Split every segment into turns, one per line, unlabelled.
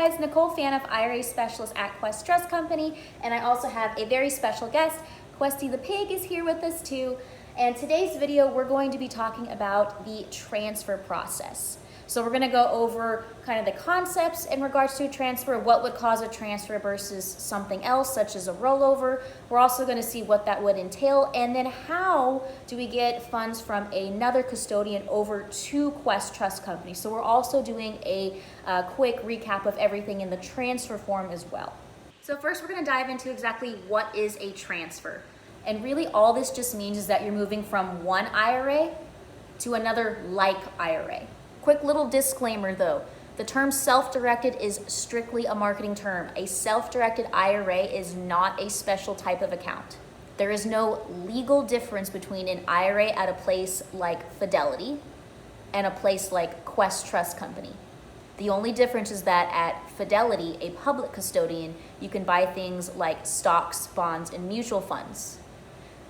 guys, Nicole Fanaff, IRA Specialist at Quest Trust Company, and I also have a very special guest. Questy the Pig is here with us too, and today's video we're going to be talking about the transfer process. So we're going to go over kind of the concepts in regards to a transfer, what would cause a transfer versus something else such as a rollover. We're also going to see what that would entail, and then how do we get funds from another custodian over to Quest Trust Company. So we're also doing a quick recap of everything in the transfer form as well. So first we're going to dive into exactly what is a transfer. And really all this just means is that you're moving from one IRA to another like IRA. Quick little disclaimer though, the term self-directed is strictly a marketing term. A self-directed IRA is not a special type of account. There is no legal difference between an IRA at a place like Fidelity and a place like Quest Trust Company. The only difference is that at Fidelity, a public custodian, you can buy things like stocks, bonds, and mutual funds.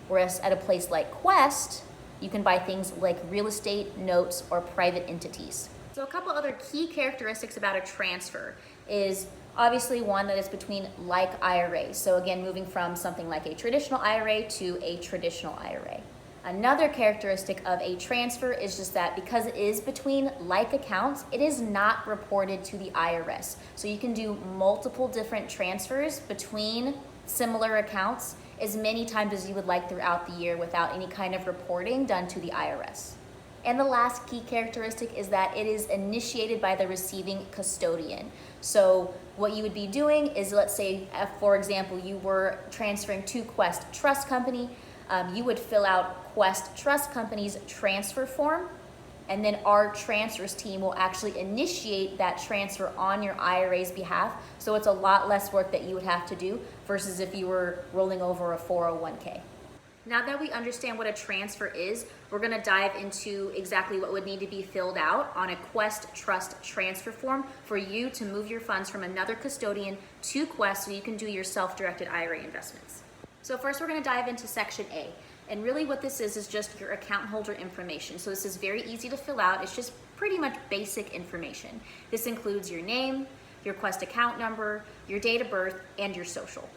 Whereas at a place like Quest, you can buy things like real estate, notes, or private entities. So a couple other key characteristics about a transfer is obviously one that is between like IRAs. So again, moving from something like a traditional IRA to a traditional IRA. Another characteristic of a transfer is just that because it is between like accounts, it is not reported to the IRS. So you can do multiple different transfers between similar accounts as many times as you would like throughout the year without any kind of reporting done to the IRS. And the last key characteristic is that it is initiated by the receiving custodian. So what you would be doing is, let's say, for example, you were transferring to Quest Trust Company, you would fill out Quest Trust Company's transfer form, and then our transfers team will actually initiate that transfer on your IRA's behalf. So it's a lot less work that you would have to do versus if you were rolling over a 401k. Now that we understand what a transfer is, we're gonna dive into exactly what would need to be filled out on a Quest Trust transfer form for you to move your funds from another custodian to Quest so you can do your self-directed IRA investments. So first we're gonna dive into Section A. And really what this is just your account holder information. So this is very easy to fill out. It's just pretty much basic information. This includes your name, your Quest account number, your date of birth, and your social.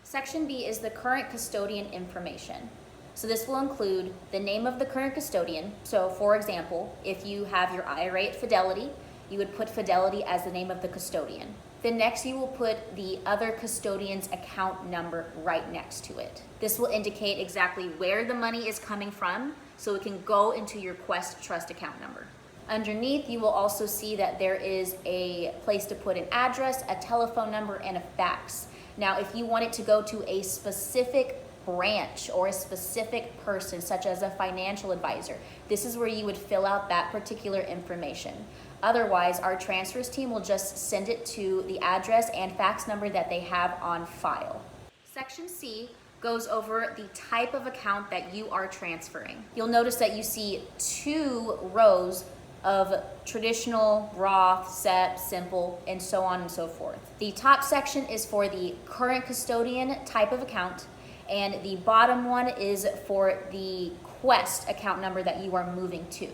Section B is the current custodian information. So this will include the name of the current custodian. So for example, if you have your IRA at Fidelity, you would put Fidelity as the name of the custodian. Then next you will put the other custodian's account number right next to it. This will indicate exactly where the money is coming from so it can go into your Quest Trust account number. Underneath you will also see that there is a place to put an address, a telephone number, and a fax. Now if you want it to go to a specific branch or a specific person such as a financial advisor, this is where you would fill out that particular information. Otherwise, our transfers team will just send it to the address and fax number that they have on file. Section C goes over the type of account that you are transferring. You'll notice that you see two rows of traditional, Roth, SEP, simple, and so on and so forth. The top section is for the current custodian type of account, and the bottom one is for the Quest account number that you are moving to.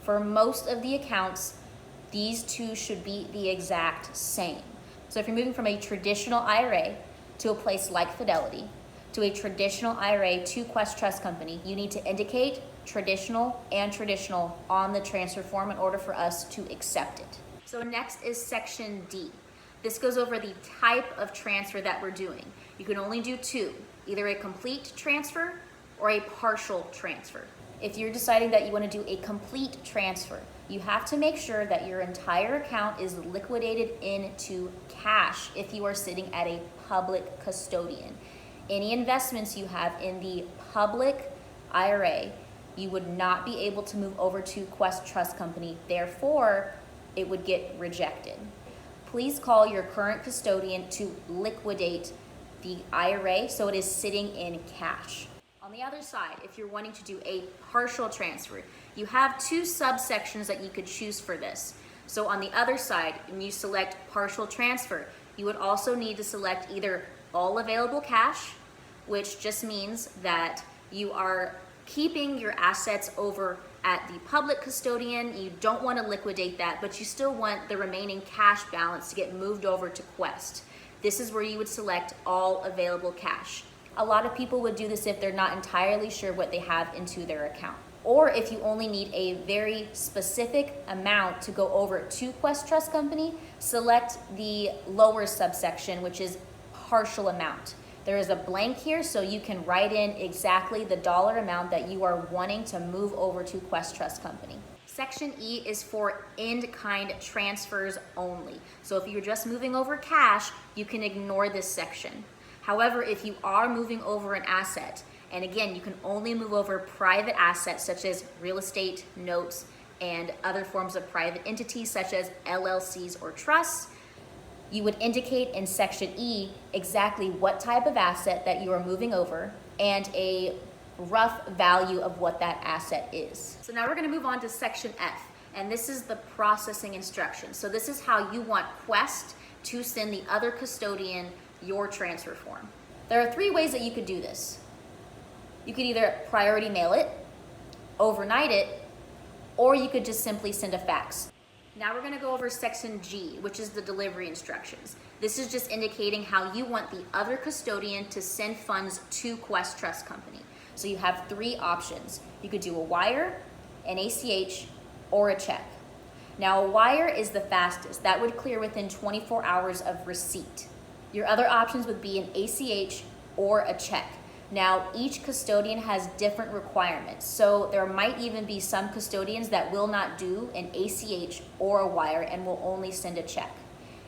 For most of the accounts, these two should be the exact same. So if you're moving from a traditional IRA to a place like Fidelity, to a traditional IRA to Quest Trust Company, you need to indicate traditional and traditional on the transfer form in order for us to accept it. So next is Section D. This goes over the type of transfer that we're doing. You can only do two, either a complete transfer or a partial transfer. If you're deciding that you want to do a complete transfer, you have to make sure that your entire account is liquidated into cash if you are sitting at a public custodian. Any investments you have in the public IRA, you would not be able to move over to Quest Trust Company. Therefore, it would get rejected. Please call your current custodian to liquidate the IRA so it is sitting in cash. On the other side, if you're wanting to do a partial transfer, you have two subsections that you could choose for this. So on the other side, when you select partial transfer, you would also need to select either all available cash, which just means that you are keeping your assets over at the public custodian. You don't want to liquidate that, but you still want the remaining cash balance to get moved over to Quest. This is where you would select all available cash. A lot of people would do this if they're not entirely sure what they have into their account. Or if you only need a very specific amount to go over to Quest Trust Company, select the lower subsection, which is partial amount. There is a blank here, so you can write in exactly the dollar amount that you are wanting to move over to Quest Trust Company. Section E is for in-kind transfers only. So if you're just moving over cash, you can ignore this section. However, if you are moving over an asset, and again, you can only move over private assets such as real estate, notes, and other forms of private entities such as LLCs or trusts, you would indicate in Section E exactly what type of asset that you are moving over and a rough value of what that asset is. So now we're going to move on to Section F, and this is the processing instructions. So this is how you want Quest to send the other custodian your transfer form. There are 3 ways that you could do this. You could either priority mail it, overnight it, or you could just simply send a fax. Now we're going to go over Section G, which is the delivery instructions. This is just indicating how you want the other custodian to send funds to Quest Trust Company. So you have 3 options. You could do a wire, an ACH, or a check. Now a wire is the fastest. That would clear within 24 hours of receipt. Your other options would be an ACH or a check. Now, each custodian has different requirements, so there might even be some custodians that will not do an ACH or a wire and will only send a check.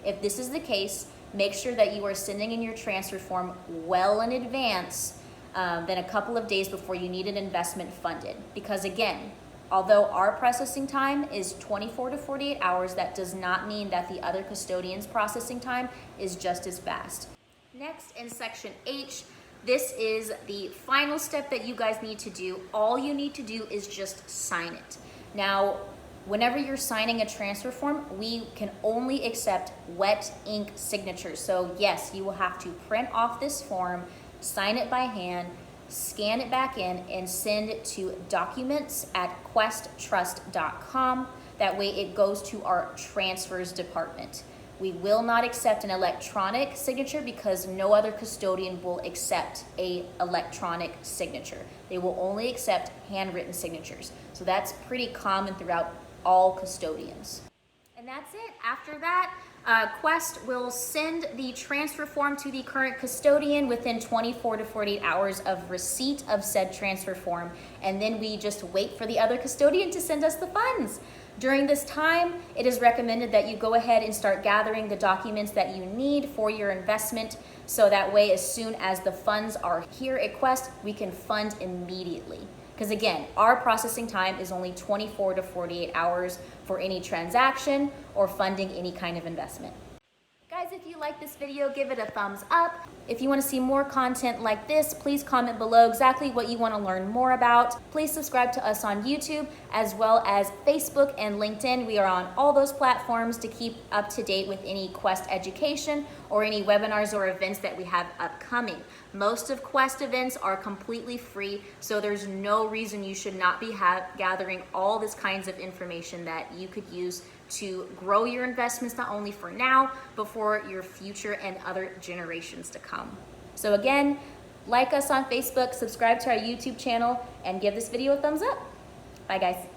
If this is the case, make sure that you are sending in your transfer form well in advance, than a couple of days before you need an investment funded. Because again, although our processing time is 24 to 48 hours, that does not mean that the other custodian's processing time is just as fast. Next, in Section H, this is the final step that you guys need to do. All you need to do is just sign it. Now, whenever you're signing a transfer form, we can only accept wet ink signatures. So yes, you will have to print off this form, sign it by hand, scan it back in, and send it to documents@questtrust.com. That way it goes to our transfers department. We will not accept an electronic signature because no other custodian will accept an electronic signature. They will only accept handwritten signatures. So that's pretty common throughout all custodians. And that's it. After that, Quest will send the transfer form to the current custodian within 24 to 48 hours of receipt of said transfer form, and then we just wait for the other custodian to send us the funds. During this time, it is recommended that you go ahead and start gathering the documents that you need for your investment, so that way as soon as the funds are here at Quest, we can fund immediately. Because again, our processing time is only 24 to 48 hours for any transaction or funding any kind of investment. Guys, if you like this video, give it a thumbs up. If you want to see more content like this, please comment below exactly what you want to learn more about. Please subscribe to us on YouTube as well as Facebook and LinkedIn. We are on all those platforms to keep up to date with any Quest education or any webinars or events that we have upcoming. Most of Quest events are completely free, so there's no reason you should not be gathering all this kinds of information that you could use to grow your investments, not only for now, but for your future and other generations to come. So again, like us on Facebook, subscribe to our YouTube channel, and give this video a thumbs up. Bye guys.